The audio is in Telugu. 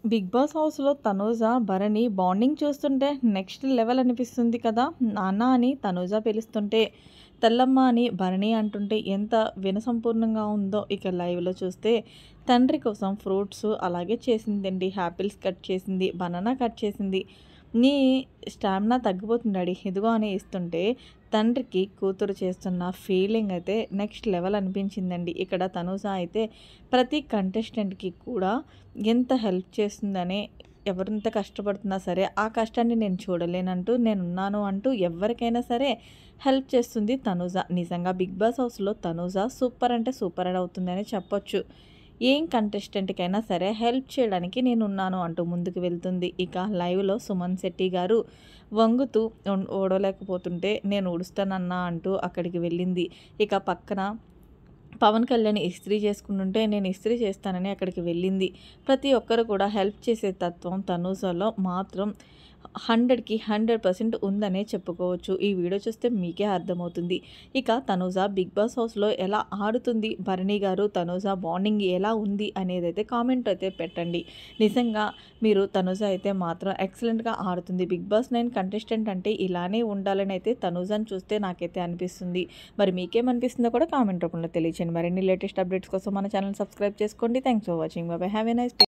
బిగ్ బాస్ హౌస్‌లో తనూజ, భరణి బాండింగ్ చూస్తుంటే నెక్స్ట్ లెవెల్ అనిపిస్తుంది కదా! నాన్న అని తనూజ పిలుస్తుంటే, తెల్లమ్మ అని భరణి అంటుంటే ఎంత వినసంపూర్ణంగా ఉందో ఇక లైవ్‌లో చూస్తే తండ్రి కోసం ఫ్రూట్స్ అలాగే చేసిందండి. యాపిల్స్ కట్ చేసింది, బనానా కట్ చేసింది. నీ స్టామినా తగ్గిపోతుంది డాడీ ఇదిగో అని ఇస్తుంటే తండ్రికి కూతురు చేస్తున్న ఫీలింగ్ అయితే నెక్స్ట్ లెవెల్ అనిపించిందండి. ఇక్కడ తనూజ అయితే ప్రతి కంటెస్టెంట్‌కి కూడా ఎంత హెల్ప్ చేస్తుందనే ఎవరెంత కష్టపడుతున్నా సరే, ఆ కష్టాన్ని నేను చూడలేనంటూ, నేనున్నాను అంటూ ఎవ్వరికైనా సరే హెల్ప్ చేస్తుంది తనూజ. నిజంగా 'బిగ్ బాస్' హౌస్‌లో తనూజ సూపర్ అంటే సూపర్ అవుతుందనే చెప్పొచ్చు. ఏం కంటెస్టెంట్‌కైనా సరే హెల్ప్ చేయడానికి నేనున్నాను అంటూ ముందుకు వెళ్తుంది. ఇక లైవ్‌లో సుమన్ శెట్టి గారు వంగుతూ ఓడవలేకపోతుంటే నేను ఊడుస్తానన్నా అంటూ అక్కడికి వెళ్ళింది. ఇక పక్కన పవన్ కళ్యాణ్ ఇస్త్రీ చేసుకుంటుంటే నేను ఇస్త్రీ చేస్తానని అక్కడికి వెళ్ళింది. ప్రతి ఒక్కరు కూడా హెల్ప్ చేసే తత్వం తనూజలో మాత్రం 100కి 100% ఉందనే చెప్పుకోవచ్చు. ఈ వీడియో చూస్తే మీకే అర్థమవుతుంది. ఇక తనూజ బిగ్ బాస్ హౌస్‌లో ఎలా ఆడుతుంది, భరణి గారు, తనూజ బాండింగ్ ఎలా ఉంది అనేదైతే కామెంట్ అయితే పెట్టండి. నిజంగా మీరు తనూజ అయితే మాత్రం ఎక్సలెంట్‌గా ఆడుతుంది. బిగ్ బాస్ 9 కంటెస్టెంట్ అంటే ఇలానే ఉండాలని అయితే తనూజని చూస్తే నాకైతే అనిపిస్తుంది. మరి మీకేమనిపిస్తుందో కూడా కామెంట్ రూపంలో తెలియచేయండి. మరిన్ని లేటెస్ట్ అప్డేట్స్ కోసం మన ఛానల్ సబ్స్క్రైబ్ చేసుకోండి. Thanks for watching. By by. Have a nice day.